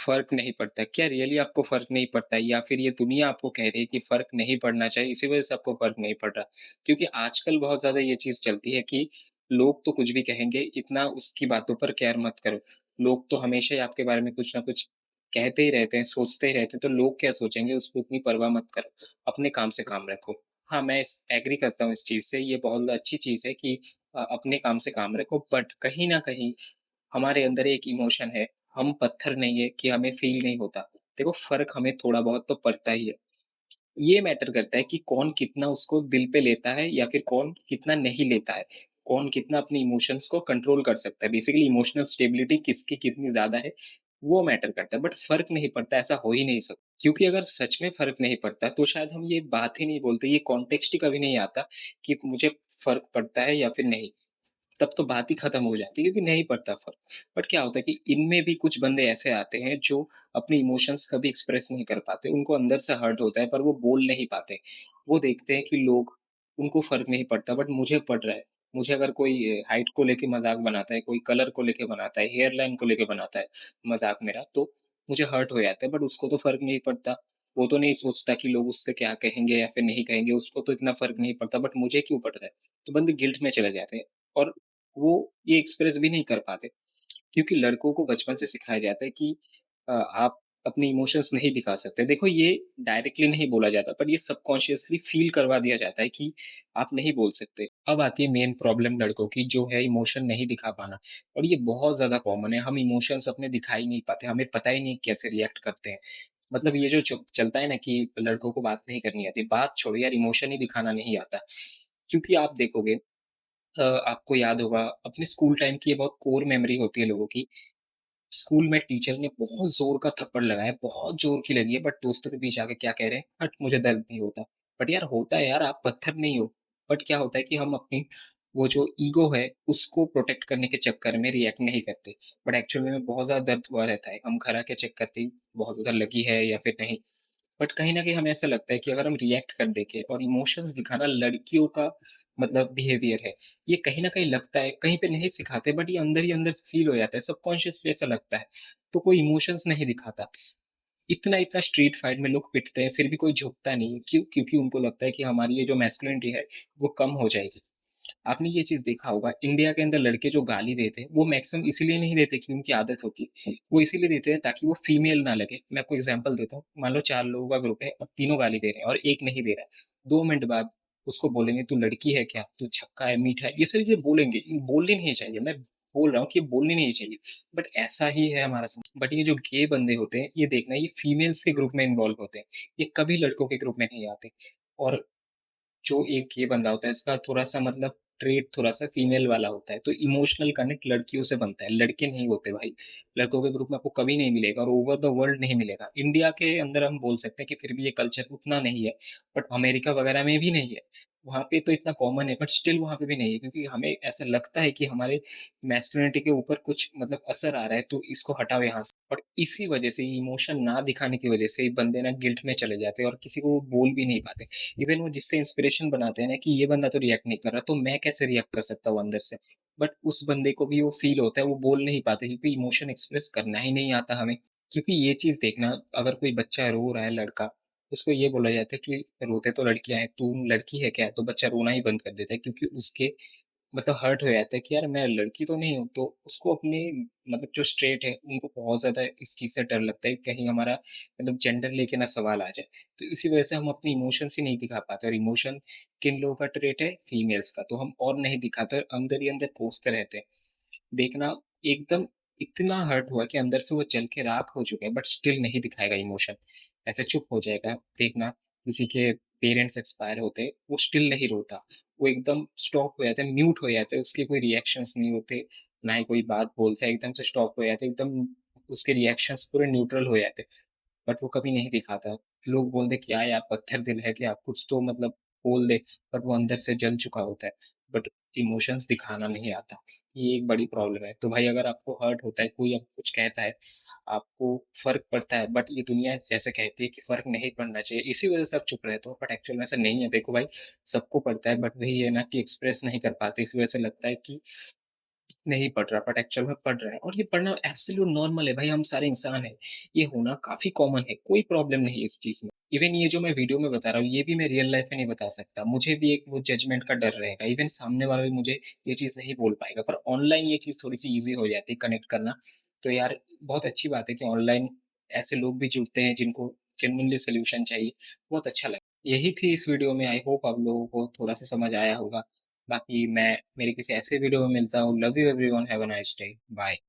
फ़र्क नहीं पड़ता। क्या रियली आपको फ़र्क नहीं पड़ता है या फिर ये दुनिया आपको कह रही है कि फ़र्क नहीं पड़ना चाहिए, इसी वज़ह से आपको फ़र्क नहीं पड़ रहा? क्योंकि आजकल बहुत ज़्यादा ये चीज़ चलती है कि लोग तो कुछ भी कहेंगे, इतना उसकी बातों पर केयर मत करो। लोग तो हमेशा ही आपके बारे में कुछ ना कुछ कहते ही रहते हैं, सोचते ही रहते हैं, तो लोग क्या सोचेंगे उसकी उतनी परवाह मत करो। अपने काम से काम रखो। हाँ, मैं इस एग्री करता हूँ इस चीज़ से, ये बहुत अच्छी चीज़ है कि अपने काम से काम रखो, बट कहीं न कहीं हमारे अंदर एक इमोशन है, हम पत्थर नहीं है कि हमें फ़ील नहीं होता। देखो फ़र्क हमें थोड़ा बहुत तो पड़ता ही है। ये मैटर करता है कि कौन कितना उसको दिल पे लेता है या फिर कौन कितना नहीं लेता है। कौन कितना अपने इमोशंस को कंट्रोल कर सकता है। बेसिकली इमोशनल स्टेबिलिटी किसकी कितनी ज़्यादा है, वो मैटर करता है। बट फ़र्क नहीं पड़ता, ऐसा हो ही नहीं सकता। क्योंकि अगर सच में फ़र्क नहीं पड़ता, तो शायद हम ये बात ही नहीं बोलते, ये कॉन्टेक्स्ट ही कभी नहीं आता कि मुझे फ़र्क पड़ता है या फिर नहीं। तब तो बात ही खत्म हो जाती है क्योंकि नहीं पड़ता फ़र्क। बट क्या होता है कि इनमें भी कुछ बंदे ऐसे आते हैं जो अपने इमोशंस कभी एक्सप्रेस नहीं कर पाते। उनको अंदर से हर्ट होता है पर वो बोल नहीं पाते। वो देखते हैं कि लोग उनको फ़र्क नहीं पड़ता बट मुझे पड़ रहा है। मुझे अगर कोई हाइट को लेके मज़ाक बनाता है, कोई कलर को लेके बनाता है, हेयर लाइन को लेके बनाता है मज़ाक मेरा, तो मुझे हर्ट हो जाता है बट उसको तो फ़र्क नहीं पड़ता। वो तो नहीं सोचता कि लोग उससे क्या कहेंगे या फिर नहीं कहेंगे, उसको तो इतना फ़र्क नहीं पड़ता बट मुझे क्यों पड़ रहा है? तो बंदे गिल्ट में चले जाते हैं। और वो ये एक्सप्रेस भी नहीं कर पाते क्योंकि लड़कों को बचपन से सिखाया जाता है कि आप अपने इमोशंस नहीं दिखा सकते। देखो ये डायरेक्टली नहीं बोला जाता पर ये सबकॉन्शियसली फ़ील करवा दिया जाता है कि आप नहीं बोल सकते। अब आती है मेन प्रॉब्लम लड़कों की जो है इमोशन नहीं दिखा पाना और ये बहुत ज़्यादा कॉमन है। हम इमोशंस अपने दिखा ही नहीं पाते, हमें पता ही नहीं कैसे रिएक्ट करते हैं। मतलब ये जो चलता है ना कि लड़कों को बात नहीं करनी आती, बात छोड़ो यार इमोशन ही दिखाना नहीं आता। क्योंकि आप देखोगे आपको याद होगा अपने स्कूल टाइम की ये बहुत कोर मेमोरी होती है लोगों की। स्कूल में टीचर ने बहुत ज़ोर का थप्पड़ लगाया, बहुत ज़ोर की लगी है बट दोस्तों के बीच आके क्या कह रहे हैं, "हट मुझे दर्द नहीं होता।" बट यार होता है यार, आप पत्थर नहीं हो। बट क्या होता है कि हम अपनी वो जो ईगो है उसको प्रोटेक्ट करने के चक्कर में रिएक्ट नहीं करते। बट एक्चुअल में बहुत ज़्यादा दर्द हुआ रहता है। हम घर आके चेक करते ही बहुत ज़्यादा लगी है या फिर नहीं। बट कहीं न कहीं हमें ऐसा लगता है कि अगर हम रिएक्ट कर दें के और इमोशंस दिखाना लड़कियों का मतलब बिहेवियर है। ये कहीं न कहीं लगता है, कहीं पे नहीं सिखाते बट ये अंदर ही अंदर से फ़ील हो जाता है, सबकॉन्शियसली ऐसा लगता है। तो कोई इमोशंस नहीं दिखाता। इतना-इतना स्ट्रीट फाइट में लोग पिटते हैं, फिर भी कोई झुकता नहीं। क्यों? क्योंकि उनको लगता है कि हमारी ये जो मैस्कुलिनिटी है, वो कम हो जाएगी। आपने ये चीज़ देखा होगा, इंडिया के अंदर लड़के जो गाली देते हैं, वो मैक्सिमम इसीलिए नहीं देते कि उनकी आदत होती है। वो इसीलिए देते हैं ताकि वो फीमेल ना लगे। मैं आपको एग्ज़ाम्पल देता हूँ, मान लो 4 लोगों का ग्रुप है और तीनों गाली दे रहे हैं और एक नहीं दे रहा है। 2 मिनट बाद उसको बोलेंगे, "तू लड़की है क्या? तू छक्का है, मीठा है।" ये सारी चीज़ें बोलेंगे, ये बोलनी नहीं चाहिए। मैं बोल रहा हूँ कि ये बोलनी नहीं चाहिए, बट ऐसा ही है हमारा समाज। बट ये जो गे बंदे होते हैं, ये देखना ये फीमेल्स के ग्रुप में इन्वॉल्व होते हैं। ये कभी लड़कों के ग्रुप में नहीं आते और जो एक ये बंदा होता है इसका थोड़ा-सा मतलब ट्रेट थोड़ा-सा फीमेल वाला होता है, तो इमोशनल कनेक्ट लड़कियों से बनता है, लड़के नहीं होते भाई। लड़कों के ग्रुप में आपको कभी नहीं मिलेगा और ओवर द वर्ल्ड नहीं मिलेगा। इंडिया के अंदर हम बोल सकते हैं कि फिर भी ये कल्चर उतना नहीं है, बट अमेरिका वगैरह में भी नहीं है। वहाँ पे तो इतना कॉमन है, बट स्टिल वहाँ पे भी नहीं है क्योंकि हमें ऐसा लगता है कि हमारे मैस्कुलिनिटी के ऊपर कुछ मतलब असर आ रहा है, तो इसको हटाओ यहाँ से। और इसी वजह से इमोशन ना दिखाने की वजह से बंदे ना गिल्ट में चले जाते हैं और किसी को बोल भी नहीं पाते। इवन वो जिससे इंस्पिरेशन बनाते हैं ना कि ये बंदा तो रिएक्ट नहीं कर रहा, तो मैं कैसे रिएक्ट कर सकता हूँ अंदर से? बट उस बंदे को भी वो फ़ील होता है, वो बोल नहीं पाते क्योंकि इमोशन एक्सप्रेस करना ही नहीं आता हमें। क्योंकि ये चीज़ देखना, अगर कोई बच्चा रो रहा है लड़का, उसको ये बोला जाता है कि रोते तो लड़कियाँ हैं, तू लड़की है क्या? तो बच्चा रोना ही बंद कर देता है क्योंकि उसके मतलब हर्ट हो जाता है कि यार मैं लड़की तो नहीं हूँ, तो उसको अपने मतलब जो स्ट्रेट है, उनको बहुत ज़्यादा इस चीज़ से डर लगता है, कहीं हमारा मतलब जेंडर लेके ना सवाल आ जाए। तो इसी वजह से हम अपने इमोशंस ही नहीं दिखा पाते और इमोशन किन लोगों का ट्रेट है? फीमेल्स का, तो हम और नहीं दिखाते और अंदर ही अंदर कोसते रहते हैं। देखना एकदम इतना हर्ट हुआ कि अंदर से वो जल के राख हो चुका है बट स्टिल नहीं दिखाएगा इमोशन। ऐसे चुप हो जाएगा। देखना किसी के पेरेंट्स एक्सपायर होते, वो स्टिल नहीं रोता। वो एकदम स्टॉप हो जाता है, म्यूट हो जाता है, उसके कोई रिएक्शंस नहीं होते, ना ही कोई बात बोलता है, एकदम से स्टॉप हो जाता है, एकदम उसके रिएक्शंस पूरे न्यूट्रल हो जाते हैं। बट वो कभी नहीं दिखाता। लोग बोलते क्या यार पत्थर दिल है क्या? कुछ तो मतलब बोल दे, बट वो अंदर से जल चुका होता है। बट इमोशंस दिखाना नहीं आता। ये एक बड़ी प्रॉब्लम है। तो भाई अगर आपको हर्ट होता है, कोई आपको कुछ कहता है, आपको फ़र्क पड़ता है बट ये दुनिया जैसे कहती है कि फ़र्क नहीं पड़ना चाहिए, इसी वज़ह से आप चुप रहते हो बट एक्चुअल में ऐसा नहीं है। देखो भाई, सबको पड़ता है बट वही है ना कि एक्सप्रेस नहीं कर पाते, इस वज़ह से लगता है कि नहीं पढ़ रहा, बट एक्चुअल में पढ़ रहा है और ये पढ़ना एब्सोल्यूट नॉर्मल है भाई, हम सारे इंसान हैं। ये होना काफ़ी कॉमन है, कोई प्रॉब्लम नहीं है इस चीज़ में। इवन ये जो मैं वीडियो में बता रहा हूँ, ये भी मैं रियल लाइफ़ में नहीं बता सकता। मुझे भी एक वो जजमेंट का डर रहेगा, इवन सामने वाला भी मुझे ये चीज़ नहीं बोल पाएगा, पर ऑनलाइन ये चीज़ थोड़ी-सी ईज़ी हो जाती है कनेक्ट करना। तो यार बहुत अच्छी बात है कि ऑनलाइन ऐसे लोग भी जुड़ते हैं जिनको जेनुइनली सॉल्यूशन चाहिए, बहुत अच्छा लगा। यही थी इस वीडियो में, आई होप आप लोगों को थोड़ा-सा समझ आया होगा। बाकी मैं मेरे किसी ऐसे वीडियो में मिलता हूँ। Love you everyone, have a nice day, bye.